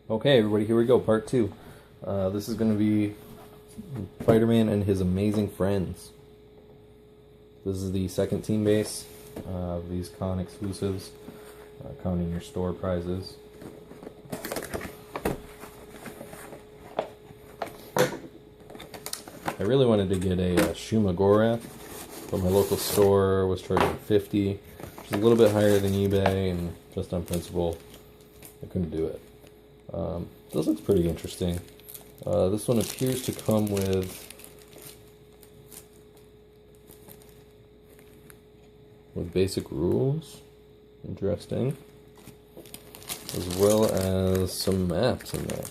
Okay, everybody, here we go, part 2. This is going to be Spiderman and his amazing friends. This is the second team base of these con exclusives, counting your store prizes. I really wanted to get a Shumagora, but my local store was charging $50, which is a little bit higher than eBay, and just on principle, I couldn't do it. This looks pretty interesting. This one appears to come with basic rules. Interesting. As well as some maps in there.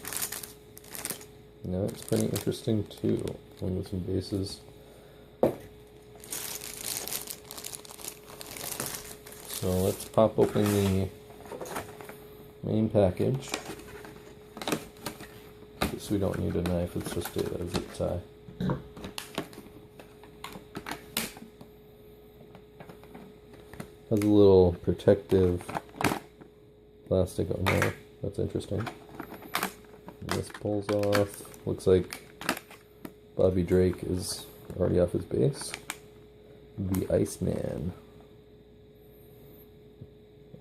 It's pretty interesting too. One with some bases. So let's pop open the main package. Guess we don't need a knife, it's just a zip tie. Has a little protective plastic on there. That's interesting. And this pulls off. Looks like Bobby Drake is already off his base. The Iceman.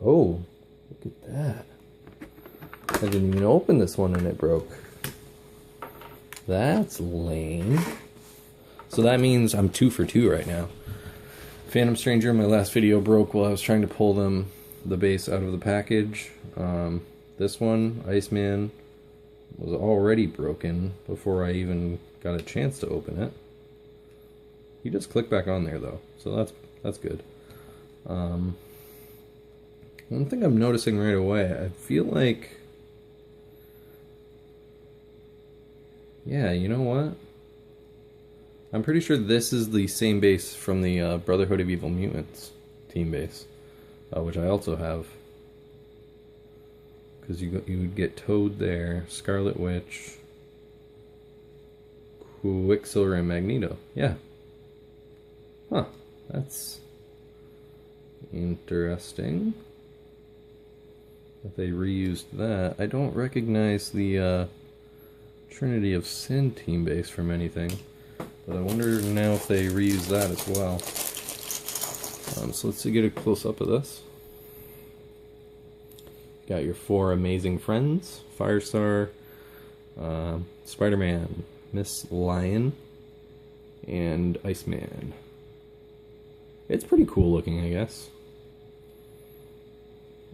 Oh, look at that. I didn't even open this one and it broke. That's lame. So that means I'm 2 for 2 right now. Phantom Stranger in my last video broke while I was trying to pull the base out of the package. This one, Iceman, was already broken before I even got a chance to open it. You just click back on there though, so that's good. One thing I'm noticing right away, I feel like, yeah, you know what? I'm pretty sure this is the same base from the Brotherhood of Evil Mutants team base, which I also have. Because you would get Toad there, Scarlet Witch, Quicksilver, and Magneto. Yeah. Huh. That's interesting that they reused that. I don't recognize the Trinity of Sin team base from anything. But I wonder now if they reuse that as well. So let's get a close-up of this. Got your 4 amazing friends. Firestar, Spider-Man, Miss Lion, and Iceman. It's pretty cool looking, I guess.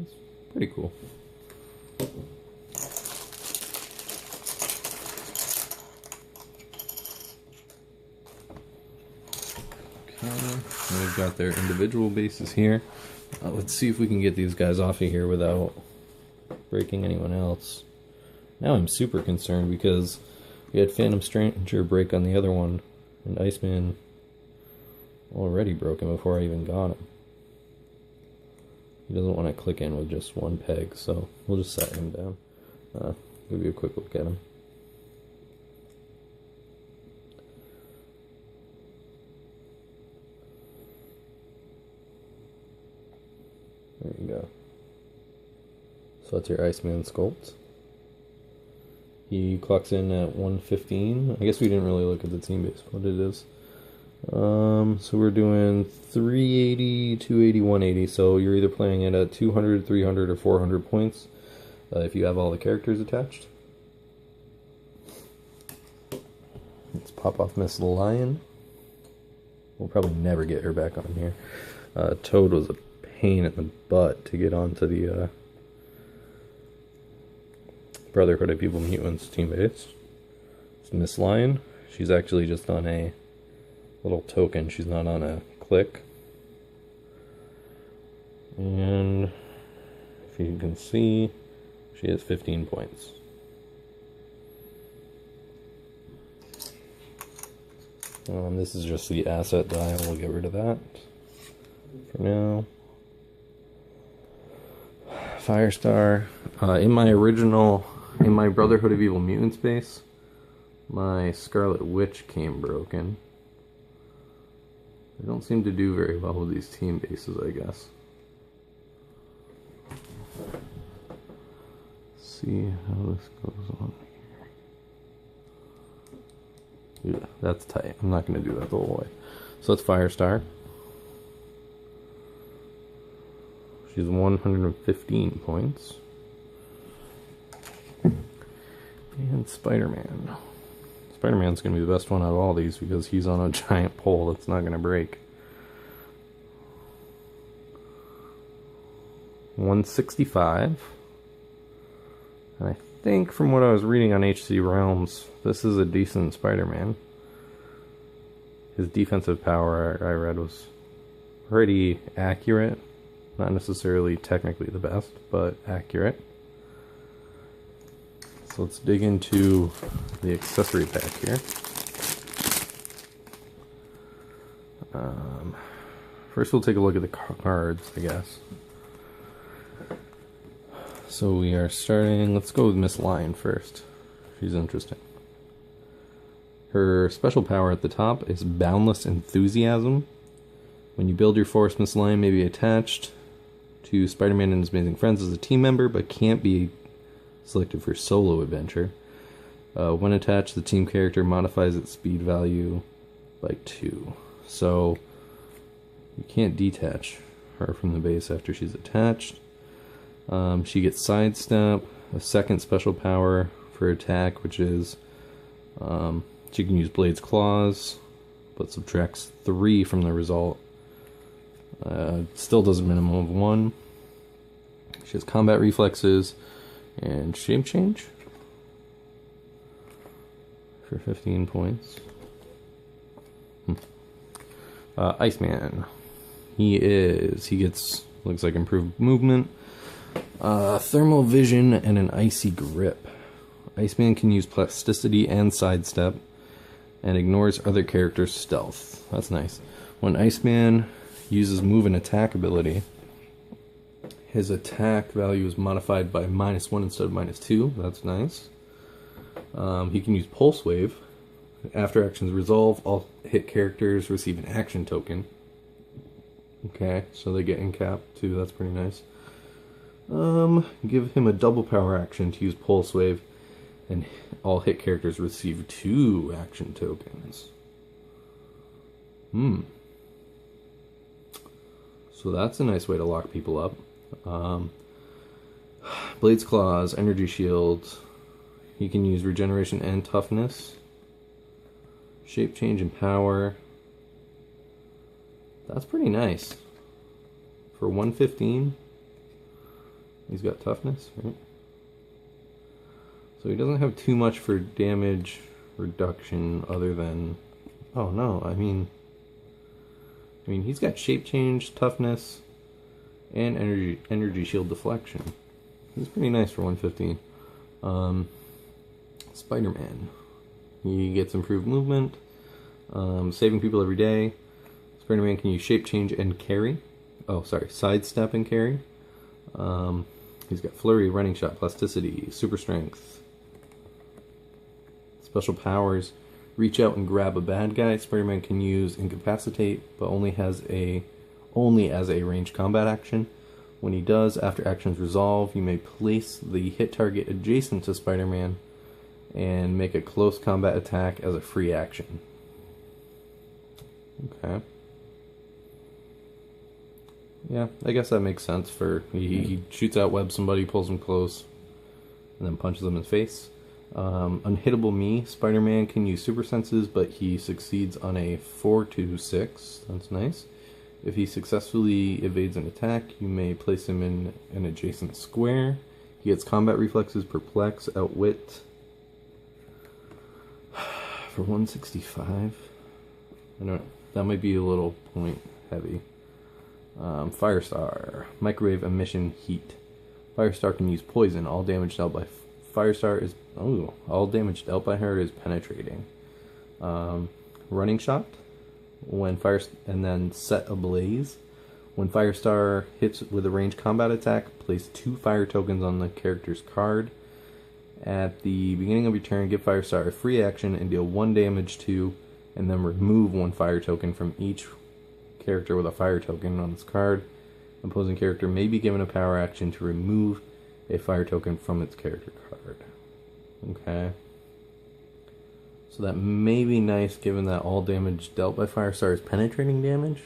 It's pretty cool. They've got their individual bases here. Let's see if we can get these guys off of here without breaking anyone else. Now I'm super concerned because we had Phantom Stranger break on the other one, and Iceman already broken before I even got him. He doesn't want to click in with just one peg, so we'll just set him down. Give you a quick look at him. There you go. So that's your Iceman sculpt. He clocks in at 115. I guess we didn't really look at the team base, what it is. So we're doing 380, 280, 180. So you're either playing it at 200, 300, or 400 points if you have all the characters attached. Let's pop off Miss Lion. We'll probably never get her back on here. Toad was a pain in the butt to get onto the Brotherhood of Evil Mutants team base. It's Miss Lion. She's actually just on a little token. She's not on a click. And if you can see, she has 15 points. This is just the asset die. We'll get rid of that for now. Firestar. In my Brotherhood of Evil Mutants base, my Scarlet Witch came broken. They don't seem to do very well with these team bases, I guess. see how this goes on here. Yeah, that's tight. I'm not going to do that the whole way. So that's Firestar. She's 115 points. And Spider-Man. Spider-Man's going to be the best one out of all these because he's on a giant pole that's not going to break. 165. And I think from what I was reading on HC Realms, this is a decent Spider-Man. His defensive power, I read, was pretty accurate. Not necessarily technically the best, but accurate. So let's dig into the accessory pack here. First we'll take a look at the cards, I guess. So we are starting, let's go with Miss Lion first. She's interesting. Her special power at the top is Boundless Enthusiasm. When you build your force, Miss Lion may be attached to Spider-Man and his amazing friends as a team member, but can't be selected for solo adventure. When attached, the team character modifies its speed value by 2. So you can't detach her from the base after she's attached. She gets Sidestep, a second special power for attack, which is she can use Blade's Claws, but subtracts 3 from the result. Still does a minimum of 1. She has Combat Reflexes and Shape Change for 15 points. Iceman. He gets, looks like, improved movement, thermal vision, and an icy grip. Iceman can use plasticity and sidestep, and ignores other characters' stealth. That's nice. When Iceman uses move and attack ability, his attack value is modified by -1 instead of -2. That's nice. He can use Pulse Wave. After actions resolve, all hit characters receive an action token. Okay, so they get in cap too. That's pretty nice. Give him a double power action to use Pulse Wave, and all hit characters receive 2 action tokens. So that's a nice way to lock people up. Blade's Claws, Energy Shield. He can use Regeneration and Toughness. Shape Change and Power. That's pretty nice. For 115, he's got Toughness, right? So he doesn't have too much for damage reduction other than... Oh no, I mean he's got Shape Change, Toughness, and Energy Shield Deflection. He's pretty nice for 115. Spider-Man. He gets improved movement, saving people every day. Spider-Man can use Shape Change and Carry. Oh, sorry, Sidestep and Carry. He's got Flurry, Running Shot, Plasticity, Super Strength. Special powers. Reach out and grab a bad guy. Spider-Man can use Incapacitate, but only as a ranged combat action. When he does, after actions resolve, you may place the hit target adjacent to Spider-Man and make a close combat attack as a free action. Okay. Yeah, I guess that makes sense. He shoots out web somebody, pulls them close, and then punches them in the face. Unhittable Me. Spider-Man can use super senses, but he succeeds on a 4-6. That's nice. If he successfully evades an attack, you may place him in an adjacent square. He gets Combat Reflexes, Perplex, Outwit for 165. I don't. That might be a little point heavy. Firestar. Microwave Emission Heat. Firestar can use Poison. All damage dealt by Firestar is... Oh, all damage dealt by her is penetrating. Running Shot. And then Set Ablaze. When Firestar hits with a ranged combat attack, place 2 fire tokens on the character's card. At the beginning of your turn, give Firestar a free action and deal 1 damage to, and then remove 1 fire token from each character with a fire token on its card. Opposing character may be given a power action to remove a fire token from its character card. Okay. So that may be nice given that all damage dealt by Firestar is penetrating damage.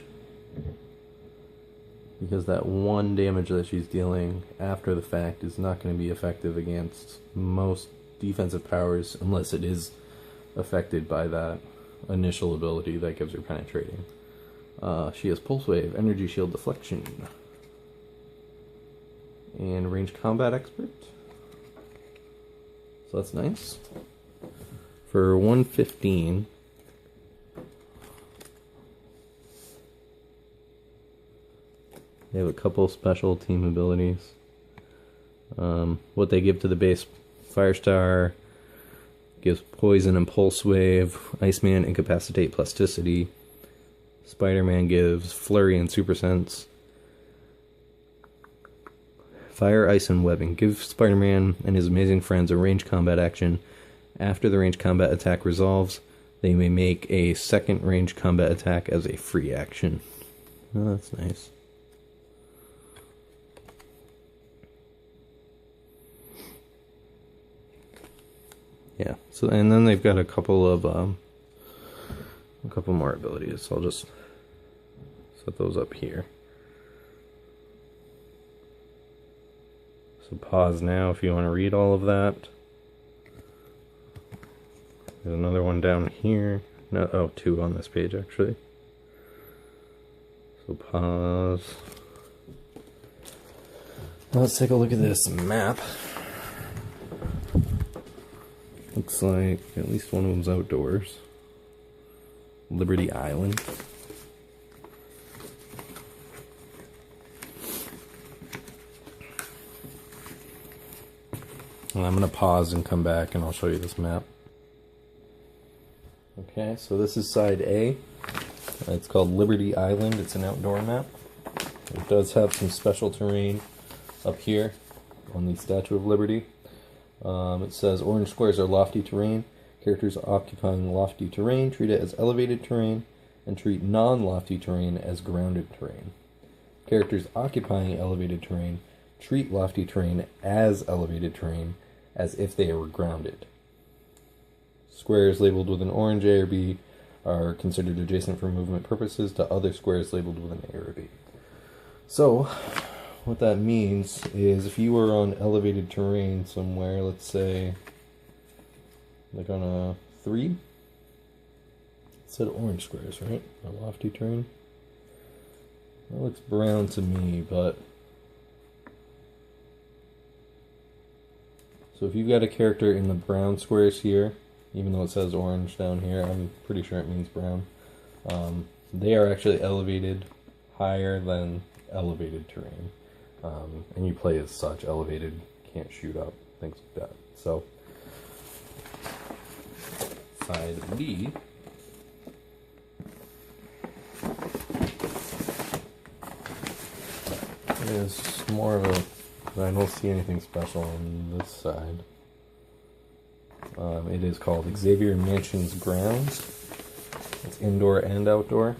Because that one damage that she's dealing after the fact is not going to be effective against most defensive powers unless it is affected by that initial ability that gives her penetrating. She has Pulse Wave, Energy Shield, Deflection, and Range Combat Expert. So that's nice. For 115, they have a couple special team abilities. What they give to the base Firestar gives Poison and Pulse Wave, Iceman, Incapacitate, Plasticity. Spiderman gives Flurry and Super Sense. Fire, Ice, and Webbing. Give Spider-Man and his amazing friends a range combat action. After the range combat attack resolves, they may make a second range combat attack as a free action. Oh, that's nice. Yeah, so and then they've got a couple more abilities, so I'll just set those up here. So pause now if you want to read all of that. There's another one down here. No, oh, two on this page actually. So pause. Let's take a look at this map. Looks like at least one of them's outdoors. Liberty Island. And I'm going to pause and come back and I'll show you this map. Okay, so this is side A. It's called Liberty Island. It's an outdoor map. It does have some special terrain up here on the Statue of Liberty. It says orange squares are lofty terrain. Characters occupying lofty terrain treat it as elevated terrain and treat non-lofty terrain as grounded terrain. Characters occupying elevated terrain treat lofty terrain as elevated terrain as if they were grounded. Squares labeled with an orange A or B are considered adjacent for movement purposes to other squares labeled with an A or B. So, what that means is if you were on elevated terrain somewhere, let's say, like on a 3, it said orange squares, right? A lofty terrain. That looks brown to me, but... So if you've got a character in the brown squares here, even though it says orange down here, I'm pretty sure it means brown. They are actually elevated higher than elevated terrain. And you play as such, elevated, can't shoot up, things like that. So, side B is more of a, I don't see anything special on this side. It is called Xavier Mansion's Grounds. It's indoor and outdoor.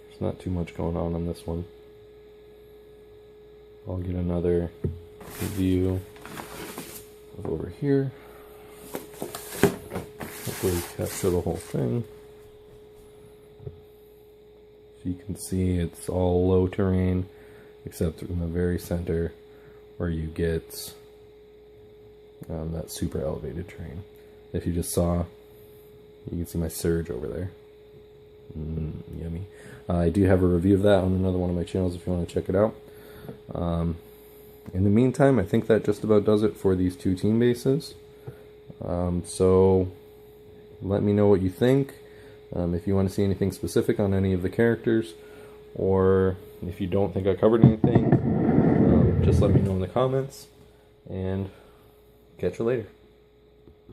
There's not too much going on this one. I'll get another view of over here. Hopefully capture the whole thing. So you can see it's all low terrain, except in the very center where you get that super elevated terrain. If you just saw, you can see my surge over there. Yummy. I do have a review of that on another one of my channels if you want to check it out. In the meantime, I think that just about does it for these two team bases. So let me know what you think. If you want to see anything specific on any of the characters, or if you don't think I covered anything, just let me know in the comments, and catch you later.